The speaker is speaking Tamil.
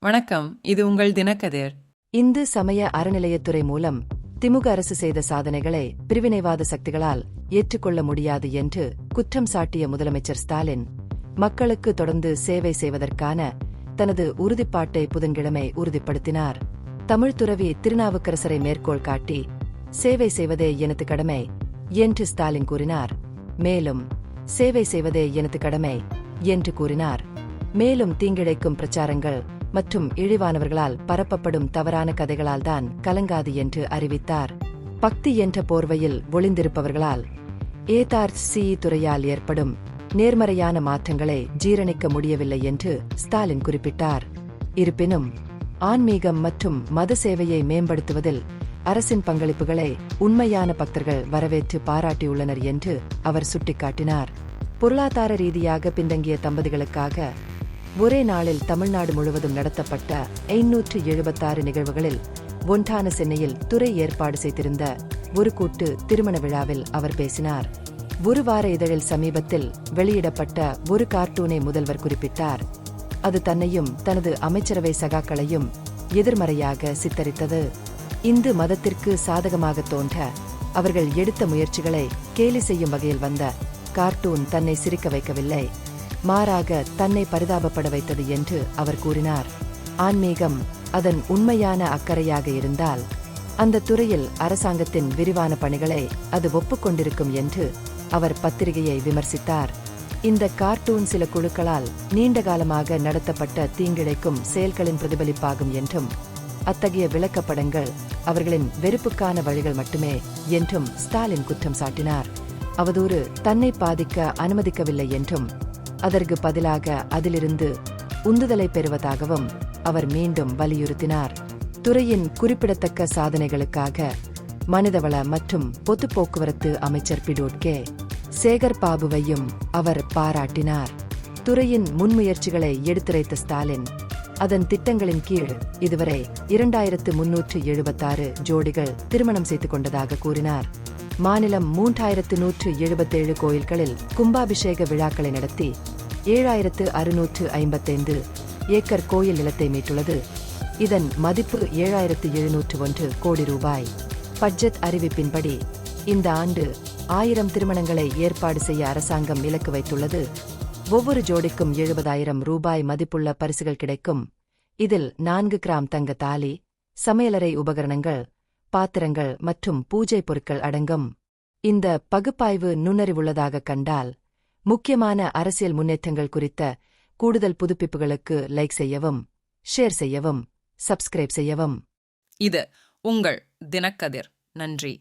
வணக்கம், இது உங்கள் தினக்கதிர். இந்து சமய அறநிலையத்துறை மூலம் திமுக அரசு செய்த சாதனைகளை பிரிவினைவாத சக்திகளால் ஏற்றுக்கொள்ள முடியாது என்று குற்றம் சாட்டிய முதலமைச்சர் ஸ்டாலின், மக்களுக்கு தொடர்ந்து சேவை செய்வதற்கான தனது உறுதிப்பாட்டை புதன்கிழமை உறுதிப்படுத்தினார். தமிழ் துறவி திருநாவுக்கரசரை மேற்கோள் காட்டி, சேவை செய்வதே எனது கடமை என்று ஸ்டாலின் கூறினார். மேலும், சேவை செய்வதே எனது கடமை என்று கூறினார். மேலும், தீங்கிழைக்கும் பிரச்சாரங்கள் மற்றும் இழிவானவர்களால் பரப்பப்படும் தவறான கதைகளால்தான் கலங்காது என்று அறிவித்தார். பக்தி என்ற போர்வையில் ஒளிந்திருப்பவர்களால் ஏதார்சி துறையால் ஏற்படும் நேர்மறையான மாற்றங்களை ஜீரணிக்க முடியவில்லை என்று ஸ்டாலின் குறிப்பிட்டார். இருப்பினும், ஆன்மீகம் மற்றும் மத சேவையை மேம்படுத்துவதில் அரசின் பங்களிப்புகளை உண்மையான பக்தர்கள் வரவேற்று பாராட்டியுள்ளனர் என்று அவர் சுட்டிக்காட்டினார். பொருளாதார ரீதியாக பின்தங்கிய தம்பதிகளுக்காக ஒரே நாளில் தமிழ்நாடு முழுவதும் நடத்தப்பட்ட 576 நிகழ்வுகளில் ஒன்றான சென்னையில் துறை ஏற்பாடு செய்திருந்த ஒரு கூட்டு திருமண விழாவில் அவர் பேசினார். ஒரு வார இதழில் சமீபத்தில் வெளியிடப்பட்ட ஒரு கார்ட்டூனை முதல்வர் குறிப்பிட்டார். அது தன்னையும் தனது அமைச்சரவை சகாக்களையும் எதிர்மறையாக சித்தரித்தது. இந்து மதத்திற்கு சாதகமாக தோன்ற அவர்கள் எடுத்த முயற்சிகளை கேலி செய்யும் வகையில் வந்த கார்ட்டூன் தன்னை சிரிக்க வைக்கவில்லை, மாறாக தன்னை பரிதாபப்பட வைத்தது என்று அவர் கூறினார். ஆன்மீகம் அதன் உண்மையான அக்கறையாக இருந்தால் அந்த துறையில் அரசாங்கத்தின் விரிவான பணிகளை அது ஒப்புக்கொண்டிருக்கும் என்று அவர் பத்திரிகையை விமர்சித்தார். இந்த கார்ட்டூன் சில குழுக்களால் நீண்டகாலமாக நடத்தப்பட்ட தீங்கிழைக்கும் செயல்களின் பிரதிபலிப்பாகும் என்றும், அத்தகைய விளக்கப்படங்கள் அவர்களின் வெறுப்புக்கான வழிகள் மட்டுமே என்றும் ஸ்டாலின் குற்றம் சாட்டினார். அவதூறு தன்னை பாதிக்க அனுமதிக்கவில்லை என்றும், அதற்கு பதிலாக அதிலிருந்து உந்துதலை பெறுவதாகவும் அவர் மீண்டும் வலியுறுத்தினார். துறையின் குறிப்பிடத்தக்க சாதனைகளுக்காக மனிதவள மற்றும் பொது போக்குவரத்து அமைச்சர் பிடோட் கே. சேகர் பாபுவையும் அவர் பாராட்டினார். துறையின் முன்முயற்சிகளை எடுத்துரைத்த ஸ்டாலின், அதன் திட்டங்களின் கீழ் இதுவரை 2376 ஜோடிகள் திருமணம் செய்து கொண்டதாக கூறினார். மாநிலம் 3177 கோயில்களில் கும்பாபிஷேக விழாக்களை நடத்தி 7655 ஏக்கர் கோயில் நிலத்தை மீட்டுள்ளது. இதன் மதிப்பு 7701 கோடி ரூபாய். பட்ஜெட் அறிவிப்பின்படி இந்த ஆண்டு 1000 திருமணங்களை ஏற்பாடு செய்ய அரசாங்கம் இலக்கு வைத்துள்ளது. ஒவ்வொரு ஜோடிக்கும் 70,000 ரூபாய் மதிப்புள்ள பரிசுகள் கிடைக்கும். இதில் 4 கிராம் தங்க தாலி, சமையலறை உபகரணங்கள், பாத்திரங்கள் மற்றும் பூஜை பொருட்கள் அடங்கும். இந்த பகுப்பாய்வு நுண்ணறிவுள்ளதாக கண்டால், முக்கியமான அரசியல் முன்னேற்றங்கள் குறித்த கூடுதல் புதுப்பிப்புகளுக்கு லைக் செய்யவும், ஷேர் செய்யவும், சப்ஸ்கிரைப் செய்யவும். இது உங்கள் தினக்கதிர். நன்றி.